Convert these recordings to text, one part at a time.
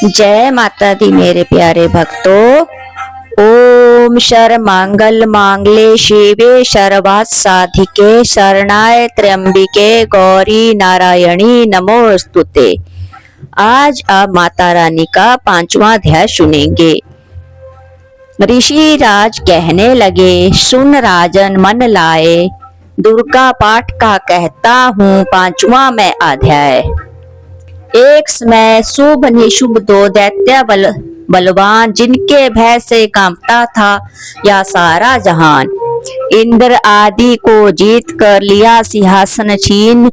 जय माता दी मेरे प्यारे भक्तों। ओम शर मांगल मांगले शिवे सर्वार्थ साधिके शरणाय त्र्यंबिके गौरी नारायणी नमोस्तुते। आज आप माता रानी का 5वां अध्याय सुनेंगे। ऋषि राज कहने लगे, सुन राजन मन लाए, दुर्गा पाठ का कहता हूँ 5वां मैं अध्याय। एक समय शुभ निशुभ दो दैत्य बलवान, जिनके भय से कांपता था यह सारा जहान। इंद्र आदि को जीत कर लिया सिंहासन छीन,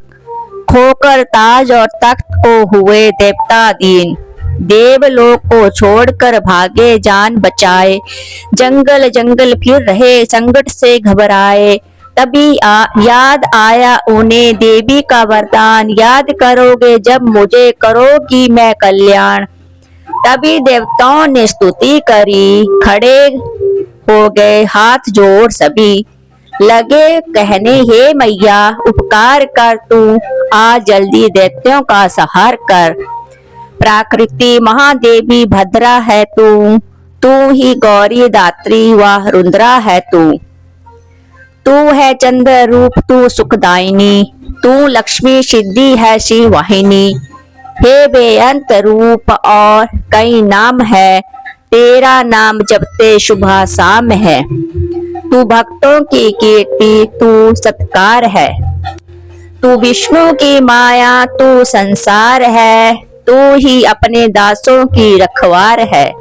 खोकर ताज और तख्त को हुए देवता दीन। देवलोक को छोड़कर भागे जान बचाए, जंगल जंगल फिर रहे संकट से घबराए। तभी याद आया उन्हें देवी का वरदान, याद करोगे जब मुझे करोगी मैं कल्याण। तभी देवताओं ने स्तुति करी, खड़े हो गए हाथ जोड़ सभी, लगे कहने हे मैया उपकार कर तू, आ जल्दी दैत्यों का संहार कर। प्राकृति महादेवी भद्रा है तू ही गौरी दात्री व रुद्रा है तू है चंद्र रूप तू सुखदायिनी, तू लक्ष्मी सिद्धि है शिव वाहिनी। हे बेअंत रूप और कई नाम है, तेरा नाम जपते शुभा शाम है। तू भक्तों की कीर्ति तू सत्कार है, तू विष्णु की माया तू संसार है, तू ही अपने दासों की रखवार है।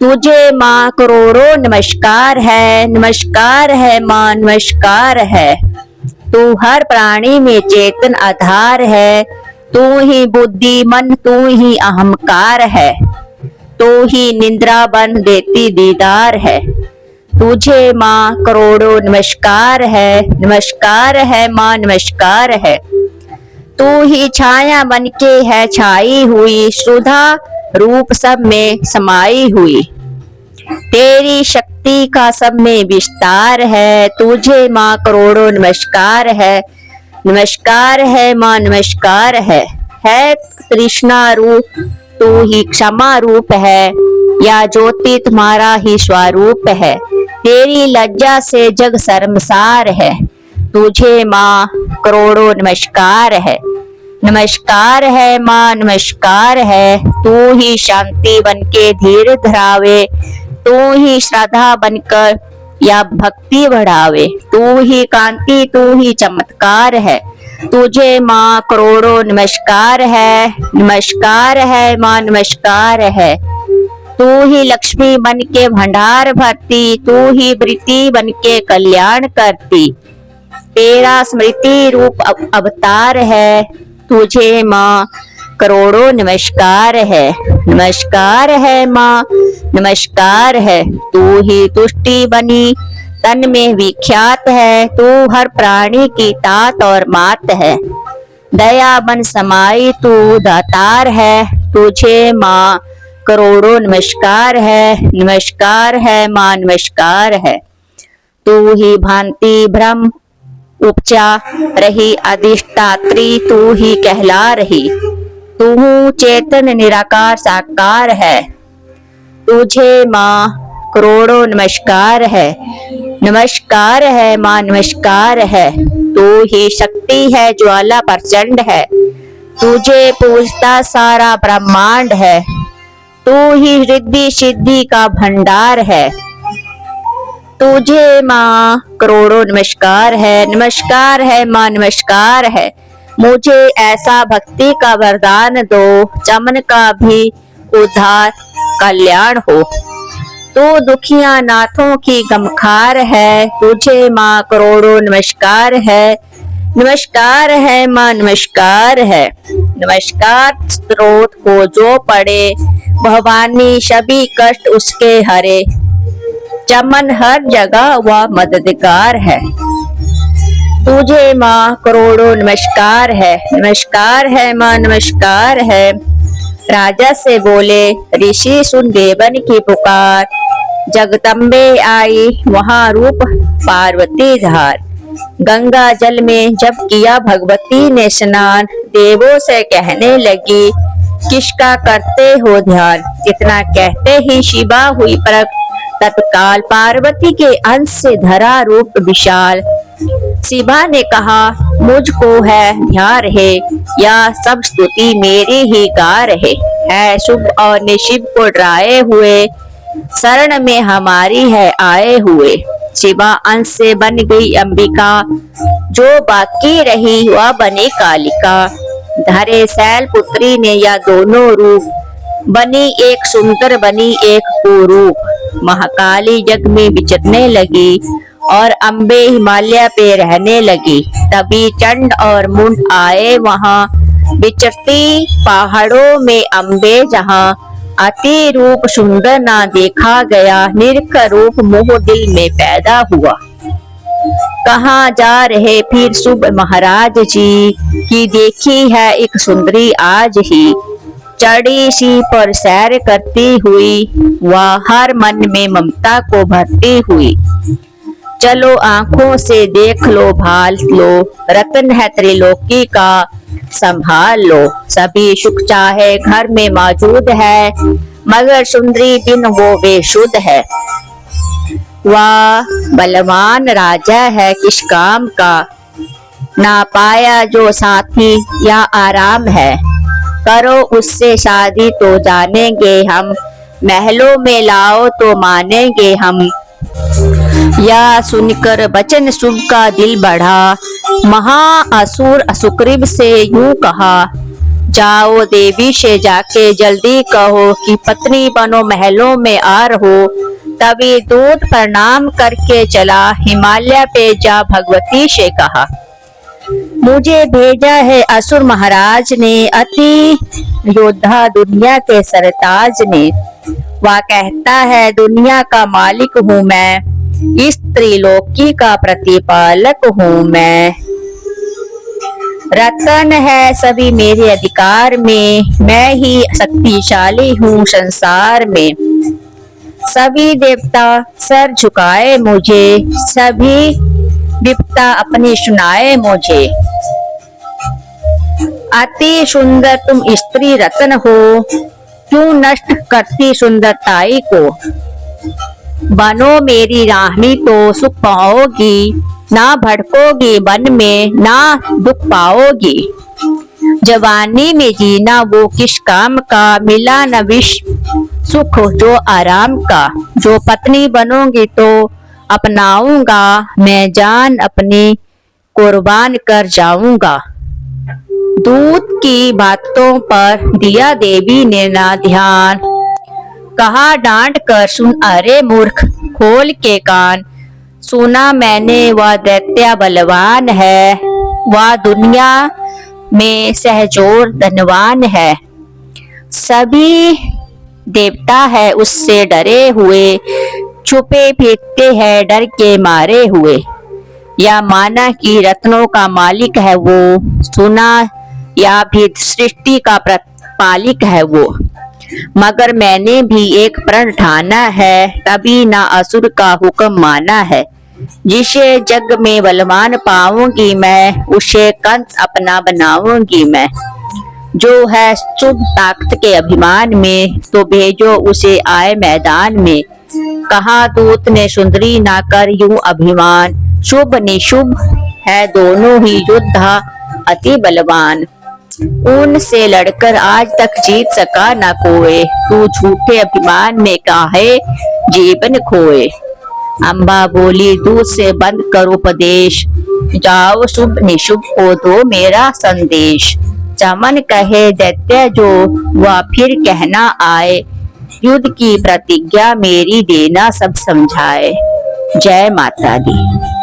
तुझे माँ करोड़ों नमस्कार है माँ नमस्कार है। तू हर प्राणी में चेतन आधार है, तू ही बुद्धि मन तू ही अहंकार है, तू ही निद्रा बन देती दीदार है। तुझे माँ करोड़ों नमस्कार है माँ नमस्कार है। तू ही छाया बन के है छाई हुई, सुधा रूप सब में समाई हुई। तेरी शक्ति का सब में विस्तार है, तुझे माँ करोड़ों नमस्कार है माँ नमस्कार है। कृष्णा रूप तू ही क्षमा रूप है, या ज्योति तुम्हारा ही स्वरूप है। तेरी लज्जा से जग शर्मसार है, तुझे माँ करोड़ों नमस्कार है माँ नमस्कार है। तू ही शांति बनके धीर धरावे, तू ही श्रद्धा बनकर या भक्ति बढ़ावे। तू ही कांति तू ही चमत्कार है, तुझे माँ करोड़ों नमस्कार है माँ नमस्कार है। तू ही लक्ष्मी बनके भंडार भरती, तू ही वृत्ति बनके कल्याण करती। तेरा स्मृति रूप अवतार है, तुझे माँ करोड़ों नमस्कार है माँ नमस्कार है। तू ही तुष्टि बनी तन में विख्यात है, तू हर प्राणी की तात और मात है। दया बन समाई तू दातार है, तुझे माँ करोड़ों नमस्कार है माँ नमस्कार है। तू ही भांति ब्रह्म उपचा रही अधिष्ठात्री, तू ही कहला रही। तू चेतन निराकार साकार है, तुझे माँ करोड़ों नमस्कार है माँ नमस्कार है। तू ही शक्ति है ज्वाला प्रचंड है, तुझे पूजता सारा ब्रह्मांड है। तू ही रिद्धि सिद्धि का भंडार है, तुझे माँ करोड़ों नमस्कार है माँ नमस्कार है। मुझे ऐसा भक्ति का वरदान दो, चमन का भी उद्धार कल्याण हो। तू दुखिया नाथों की गमखार है, तुझे माँ करोड़ों नमस्कार है माँ नमस्कार है। नमस्कार स्रोत को जो पड़े, भवानी सभी कष्ट उसके हरे। चमन हर जगह वह मददगार है, तुझे माँ करोड़ों नमस्कार है माँ नमस्कार है। राजा से बोले ऋषि सुन देवन की पुकार, जगदम्बे आई वहाँ रूप पार्वती धार। गंगा जल में जब किया भगवती ने स्नान, देवों से कहने लगी किसका करते हो ध्यान। इतना कहते ही शिवा हुई प्रकट, तत्काल पार्वती के अंश से धरा रूप विशाल। शिवा ने कहा मुझको है ध्यान रहे, यह सब स्तुति मेरी ही गा रहे है। शुभ और निशिव को डराए हुए शरण में हमारी है आए हुए। शिवा अंश से बन गई अंबिका, जो बाकी रही वह बनी कालिका। धरे शैल पुत्री ने या दोनों रूप, बनी एक सुंदर बनी एक कुरूप। महाकाली जग में विचरने लगी और अम्बे हिमालय पे रहने लगी। तभी चंड और मुंड आए वहां, विचरती पहाड़ों में अम्बे जहां। अति रूप सुंदर ना देखा गया, निरख रूप मोह दिल में पैदा हुआ। कहाँ जा रहे फिर शुभ महाराज जी, की देखी है एक सुंदरी आज ही। चढ़ी सी पर सैर करती हुई, वह हर मन में ममता को भरती हुई। चलो आंखों से देख लो भाल लो, रत्न है त्रिलोकी का संभाल लो। सभी सुख चाहे घर में मौजूद है, मगर सुंदरी बिन वो बेसुध है। वह बलवान राजा है किस काम का, ना पाया जो साथी या आराम है। करो उससे शादी तो जानेंगे हम, महलों में लाओ तो मानेंगे हम। या सुनकर वचन शुभ का दिल बढ़ा, महाअसुर सुग्रीव से यूं कहा। जाओ देवी से जाके जल्दी कहो कि पत्नी बनो महलों में आ रहो। तभी दूत प्रणाम करके चला, हिमालय पे जा भगवती से कहा। मुझे भेजा है असुर महाराज ने, अति योद्धा दुनिया के सरताज ने। वह कहता है दुनिया का मालिक हूँ मैं, इस त्रिलोकी का प्रतिपालक हूँ मैं। रतन है सभी मेरे अधिकार में, मैं ही शक्तिशाली हूँ संसार में। सभी देवता सर झुकाए मुझे, सभी विपदा अपनी सुनाए मुझे। अति सुंदर तुम स्त्री रत्न हो, क्यों नष्ट करती सुंदरताई को। बनो मेरी रानी तो सुख पाओगी, ना भड़कोगी वन में ना दुख पाओगी। जवानी में जीना वो किस काम का, मिला न विष सुख जो आराम का। जो पत्नी बनोगी तो अपनाऊंगा, मैं जान अपनी कुर्बान कर जाऊंगा। दूत की बातों पर दिया देवी ने ना ध्यान, कहा डांट कर सुन अरे मूर्ख खोल के कान। सुना मैंने वह दैत्य बलवान है, वह दुनिया में सहजोर धनवान है। सभी देवता है उससे डरे हुए, छुपे फिरते हैं डर के मारे हुए। या माना कि रत्नों का मालिक है वो, सुना या भी सृष्टि का पालिक है वो। मगर मैंने भी एक प्रण ठाना है, तभी ना असुर का हुक्म माना है। जिसे जग में बलवान पाऊंगी मैं, उसे कंस अपना बनाऊंगी मैं। जो है शुभ ताकत के अभिमान में, तो भेजो उसे आए मैदान में। कहा दूत ने सुंदरी ना कर यूं अभिमान, शुभ निशुभ है दोनों ही योद्धा अति बलवान। उनसे लड़कर आज तक जीत सका ना कोई, तू झूठे अभिमान में काहे जीवन खोए। अम्बा बोली दूत से बंद करो उपदेश, जाओ शुभ निशुभ को दो मेरा संदेश। चमन कहे दैत्य जो वह फिर कहना आए, युद्ध की प्रतिज्ञा मेरी देना सब समझाए। जय माता दी।